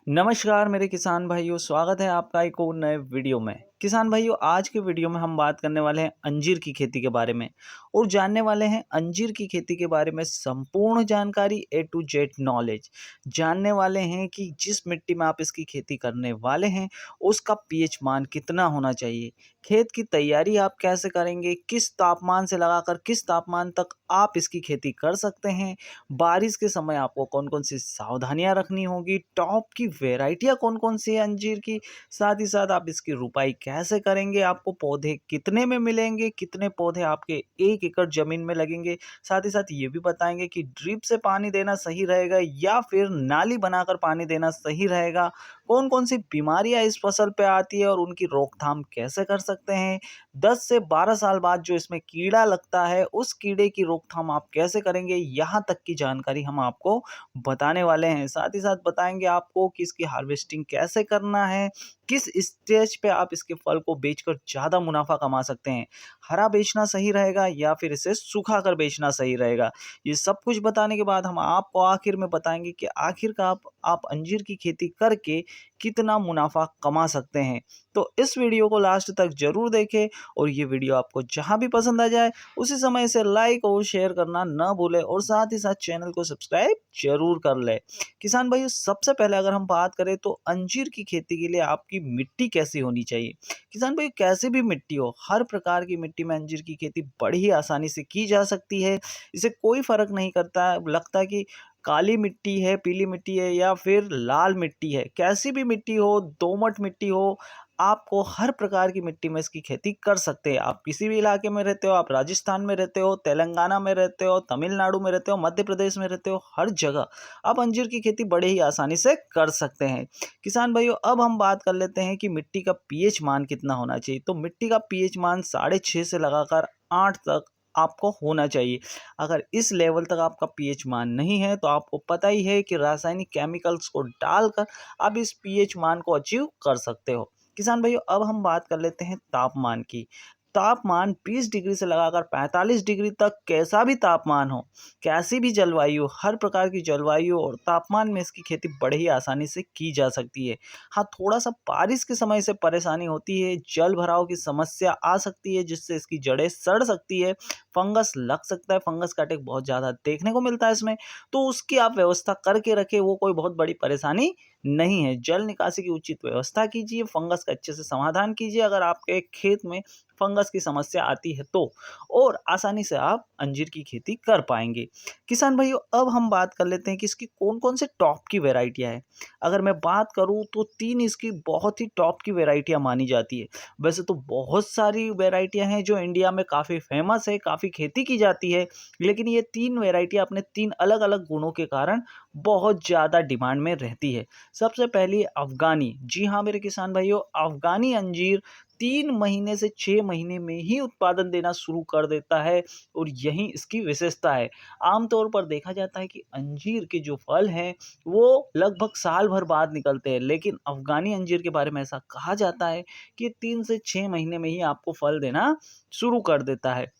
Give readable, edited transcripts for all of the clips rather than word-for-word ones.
नमस्कार मेरे किसान भाइयों, स्वागत है आपका एक और नए वीडियो में। किसान भाइयों, आज के वीडियो में हम बात करने वाले हैं अंजीर की खेती के बारे में और जानने वाले हैं अंजीर की खेती के बारे में संपूर्ण जानकारी, ए टू जेड नॉलेज। जानने वाले हैं कि जिस मिट्टी में आप इसकी खेती करने वाले हैं उसका पीएच मान कितना होना चाहिए, खेत की तैयारी आप कैसे करेंगे, किस तापमान से लगाकर किस तापमान तक आप इसकी खेती कर सकते हैं, बारिश के समय आपको कौन कौन सी सावधानियां रखनी होगी, टॉप की वेराइटियां कौन कौन सी है अंजीर की, साथ ही साथ आप इसकी रुपाई कैसे करेंगे, आपको पौधे कितने में मिलेंगे, कितने पौधे आपके 1 एकड़ जमीन में लगेंगे। साथ ही साथ ये भी बताएंगे कि ड्रिप से पानी देना सही रहेगा या फिर नाली बनाकर पानी देना सही रहेगा, कौन कौन सी बीमारियां इस फसल पे आती है और उनकी रोकथाम कैसे कर सकते हैं, 10 से 12 साल बाद जो इसमें कीड़ा लगता है उस कीड़े की रोकथाम आप कैसे करेंगे, यहाँ तक की जानकारी हम आपको बताने वाले हैं। साथ ही साथ बताएंगे आपको कि इसकी हार्वेस्टिंग कैसे करना है, किस स्टेज पे आप इसके फल को बेचकर ज़्यादा मुनाफा कमा सकते हैं, हरा बेचना सही रहेगा या फिर इसे सूखा कर बेचना सही रहेगा। ये सब कुछ बताने के बाद हम आपको आखिर में बताएंगे कि आखिर का आप अंजीर की खेती करके कितना मुनाफा कमा सकते हैं। तो इस वीडियो को लास्ट तक जरूर देखें और ये वीडियो आपको जहां भी पसंद आ जाए उसी समय इसे लाइक और शेयर करना ना भूलें और साथ ही साथ चैनल को सब्सक्राइब जरूर कर लें। किसान भाइयों, सबसे पहले अगर हम बात करें तो अंजीर की खेती के लिए आपकी मिट्टी कैसी होनी चाहिए। किसान भाई, कैसी भी मिट्टी हो, हर प्रकार की मिट्टी में अंजीर की खेती बड़ी ही आसानी से की जा सकती है। इसे कोई फर्क नहीं करता लगता कि काली मिट्टी है, पीली मिट्टी है या फिर लाल मिट्टी है, कैसी भी मिट्टी हो, दोमट मिट्टी हो, आपको हर प्रकार की मिट्टी में इसकी खेती कर सकते हैं। आप किसी भी इलाके में रहते हो, आप राजस्थान में रहते हो, तेलंगाना में रहते हो, तमिलनाडु में रहते हो, मध्य प्रदेश में रहते हो, हर जगह आप अंजीर की खेती बड़े ही आसानी से कर सकते हैं। किसान भाइयों, अब हम बात कर लेते हैं कि मिट्टी का पीएच मान कितना होना चाहिए। तो मिट्टी का पीएच मान 6.5 से लगाकर 8 तक आपको होना चाहिए। अगर इस लेवल तक आपका पीएच मान नहीं है तो आपको पता ही है कि रासायनिक केमिकल्स को डालकर आप इस पीएच मान को अचीव कर सकते हो। किसान भाइयों, अब हम बात कर लेते हैं तापमान की। तापमान 20 डिग्री से लगाकर 45 डिग्री तक, कैसा भी तापमान हो, कैसी भी जलवायु, हर प्रकार की जलवायु और तापमान में इसकी खेती बड़े ही आसानी से की जा सकती है। हाँ, थोड़ा सा बारिश के समय से परेशानी होती है, जल भराव की समस्या आ सकती है जिससे इसकी जड़ें सड़ सकती है, फंगस लग सकता है, फंगस का अटैक बहुत ज़्यादा देखने को मिलता है इसमें। तो उसकी आप व्यवस्था करके रखें, वो कोई बहुत बड़ी परेशानी नहीं है। जल निकासी की उचित व्यवस्था कीजिए, फंगस का अच्छे से समाधान कीजिए अगर आपके खेत में फंगस की समस्या आती है तो, और आसानी से आप अंजीर की खेती कर पाएंगे। किसान भाइयों, अब हम बात कर लेते हैं कि इसकी कौन कौन से टॉप की वेराइटियां हैं। अगर मैं बात करूं तो 3 इसकी बहुत ही टॉप की वेराइटियां मानी जाती है। वैसे तो बहुत सारी वेराइटियां हैं जो इंडिया में काफ़ी फेमस है, काफ़ी खेती की जाती है, लेकिन ये 3 वेराइटियां अपने 3 अलग अलग गुणों के कारण बहुत ज़्यादा डिमांड में रहती है। सबसे पहली अफ़गानी। जी हाँ मेरे किसान भाइयों, अफ़गानी अंजीर 3 महीने से 6 महीने में ही उत्पादन देना शुरू कर देता है और यही इसकी विशेषता है। आमतौर पर देखा जाता है कि अंजीर के जो फल हैं वो लगभग साल भर बाद निकलते हैं, लेकिन अफ़गानी अंजीर के बारे में ऐसा कहा जाता है कि 3 से 6 महीने में ही आपको फल देना शुरू कर देता है।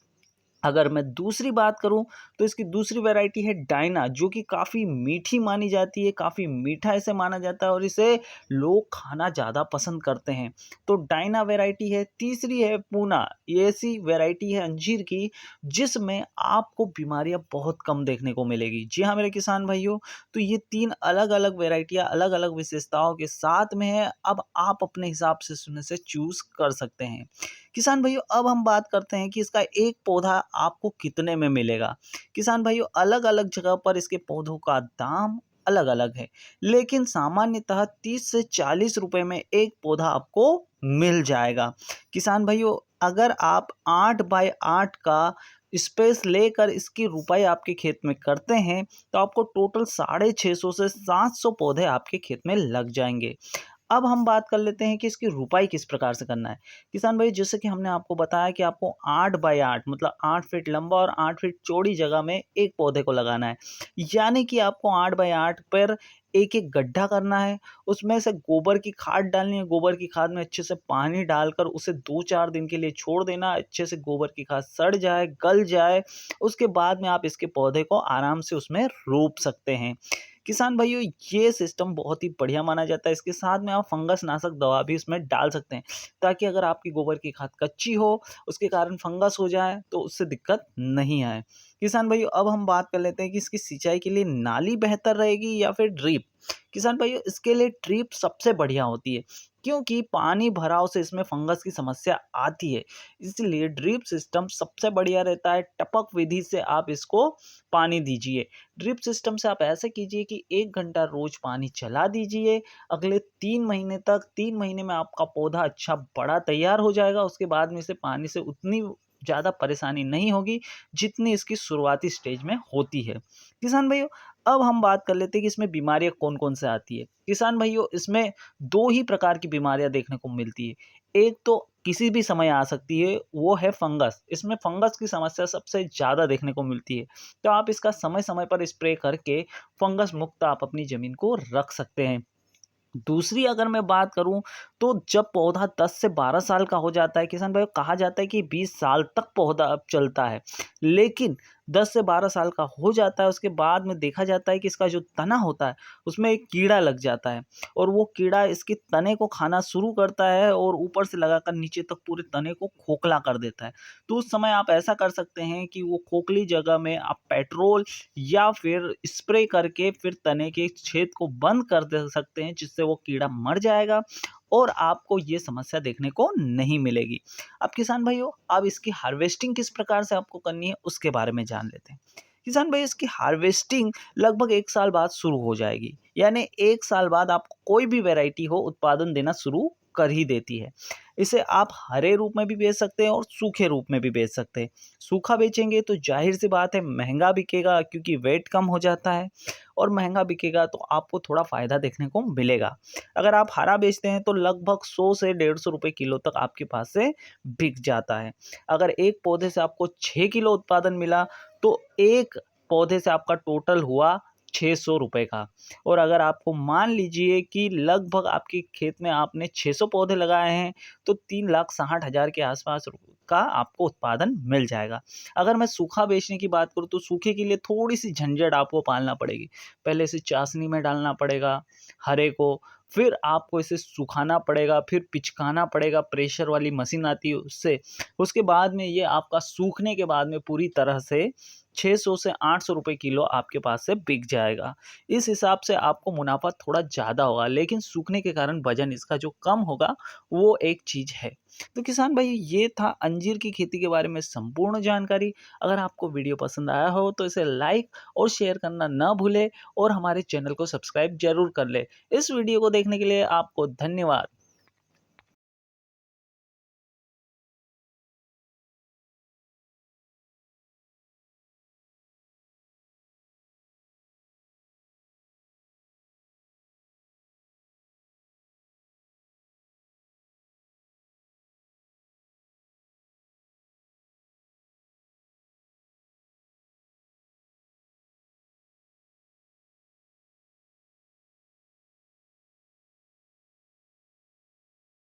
अगर मैं दूसरी बात करूं तो इसकी दूसरी वैरायटी है डायना, जो कि काफ़ी मीठी मानी जाती है, काफ़ी मीठा इसे माना जाता है और इसे लोग खाना ज़्यादा पसंद करते हैं। तो डायना वैरायटी है। तीसरी है पूना, ये ऐसी वैरायटी है अंजीर की जिसमें आपको बीमारियां बहुत कम देखने को मिलेगी। जी हाँ मेरे किसान भाइयों, तो ये 3 अलग अलग वैरायटियां अलग अलग विशेषताओं के साथ में है। अब आप अपने हिसाब से उसमें से चूज कर सकते हैं। किसान भाइयों, अब हम बात करते हैं कि इसका एक पौधा आपको कितने में मिलेगा। किसान भाइयों, अलग अलग जगह पर इसके पौधों का दाम अलग अलग है, लेकिन सामान्यतः 30 से 40 रुपए में एक पौधा आपको मिल जाएगा। किसान भाइयों, अगर आप 8 बाय 8 का स्पेस लेकर इसकी रुपाई आपके खेत में करते हैं तो आपको टोटल 650 से 700 पौधे आपके खेत में लग जाएंगे। अब हम बात कर लेते हैं कि इसकी रुपाई किस प्रकार से करना है। किसान भाई, जैसे कि हमने आपको बताया कि आपको 8 बाय 8 मतलब 8 फीट लंबा और 8 फीट चौड़ी जगह में एक पौधे को लगाना है। यानी कि आपको 8 बाय 8 पर एक एक गड्ढा करना है, उसमें से गोबर की खाद डालनी है। गोबर की खाद में अच्छे से पानी डालकर उसे 2-4 दिन के लिए छोड़ देना, अच्छे से गोबर की खाद सड़ जाए, गल जाए, उसके बाद में आप इसके पौधे को आराम से उसमें रोप सकते हैं। किसान भाइयों ये सिस्टम बहुत ही बढ़िया माना जाता है। इसके साथ में आप फंगस नाशक दवा भी इसमें डाल सकते हैं, ताकि अगर आपकी गोबर की खाद कच्ची हो, उसके कारण फंगस हो जाए तो उससे दिक्कत नहीं आए। किसान भाइयों अब हम बात कर लेते हैं कि इसकी सिंचाई के लिए नाली बेहतर रहेगी या फिर ड्रिप। किसान भाइयों इसके लिए ड्रिप सबसे बढ़िया होती है, क्योंकि पानी भराव से इसमें फंगस की समस्या आती है। इसलिए ड्रिप सिस्टम सबसे बढ़िया रहता है। टपक विधि से आप इसको पानी दीजिए। ड्रिप सिस्टम से आप ऐसे कीजिए कि 1 घंटा रोज पानी चला दीजिए। अगले 3 महीने तक, 3 महीने में आपका पौधा अच्छा बड़ा तैयार हो जाएगा। उसके बाद में इसे पानी से उतनी ज़्यादा परेशानी नहीं होगी जितनी इसकी शुरुआती स्टेज में होती है। किसान भाइयों अब हम बात कर लेते हैं कि इसमें बीमारियां कौन कौन से आती है। किसान भाइयों इसमें 2 ही प्रकार की बीमारियां देखने को मिलती है। एक तो किसी भी समय आ सकती है, वो है फंगस। इसमें फंगस की समस्या सबसे ज़्यादा देखने को मिलती है, तो आप इसका समय समय पर स्प्रे करके फंगस मुक्त आप अपनी ज़मीन को रख सकते हैं। दूसरी अगर मैं बात करूं, तो जब पौधा 10 से 12 साल का हो जाता है, किसान भाई कहा जाता है कि 20 साल तक पौधा अब चलता है, लेकिन 10 से 12 साल का हो जाता है उसके बाद में देखा जाता है कि इसका जो तना होता है उसमें एक कीड़ा लग जाता है, और वो कीड़ा इसके तने को खाना शुरू करता है और ऊपर से लगाकर नीचे तक पूरे तने को खोखला कर देता है। तो उस समय आप ऐसा कर सकते हैं कि वो खोखली जगह में आप पेट्रोल या फिर स्प्रे करके फिर तने के छेद को बंद कर दे सकते हैं, जिससे वो कीड़ा मर जाएगा और आपको ये समस्या देखने को नहीं मिलेगी। अब किसान भाइयों अब इसकी हार्वेस्टिंग किस प्रकार से आपको करनी है उसके बारे में जान लेते हैं। किसान भाई इसकी हार्वेस्टिंग लगभग 1 साल बाद शुरू हो जाएगी, यानी 1 साल बाद आपको कोई भी वैरायटी हो उत्पादन देना शुरू कर ही देती है। इसे आप हरे रूप में भी बेच सकते हैं और सूखे रूप में भी बेच सकते हैं। सूखा बेचेंगे तो जाहिर सी बात है महंगा बिकेगा, क्योंकि वेट कम हो जाता है, और महंगा बिकेगा तो आपको थोड़ा फ़ायदा देखने को मिलेगा। अगर आप हरा बेचते हैं तो लगभग 100 से 150 रुपए किलो तक आपके पास से बिक जाता है। अगर एक पौधे से आपको 6 किलो उत्पादन मिला तो एक पौधे से आपका टोटल हुआ 600 रुपए का। और अगर आपको मान लीजिए कि लगभग आपके खेत में आपने 600 पौधे लगाए हैं, तो 3,60,000 के आसपास का आपको उत्पादन मिल जाएगा। अगर मैं सूखा बेचने की बात करूँ तो सूखे के लिए थोड़ी सी झंझट आपको पालना पड़ेगी। पहले इसे चाशनी में डालना पड़ेगा हरे को, फिर आपको इसे सुखाना पड़ेगा, फिर पिचकाना पड़ेगा, प्रेशर वाली मशीन आती है उससे। उसके बाद में ये आपका सूखने के बाद में पूरी तरह से 600 से 800 रुपए किलो आपके पास से बिक जाएगा। इस हिसाब से आपको मुनाफा थोड़ा ज़्यादा होगा, लेकिन सूखने के कारण वजन इसका जो कम होगा वो एक चीज़ है। तो किसान भाई ये था अंजीर की खेती के बारे में संपूर्ण जानकारी। अगर आपको वीडियो पसंद आया हो तो इसे लाइक और शेयर करना ना भूले, और हमारे चैनल को सब्सक्राइब जरूर कर ले। इस वीडियो को देखने के लिए आपको धन्यवाद।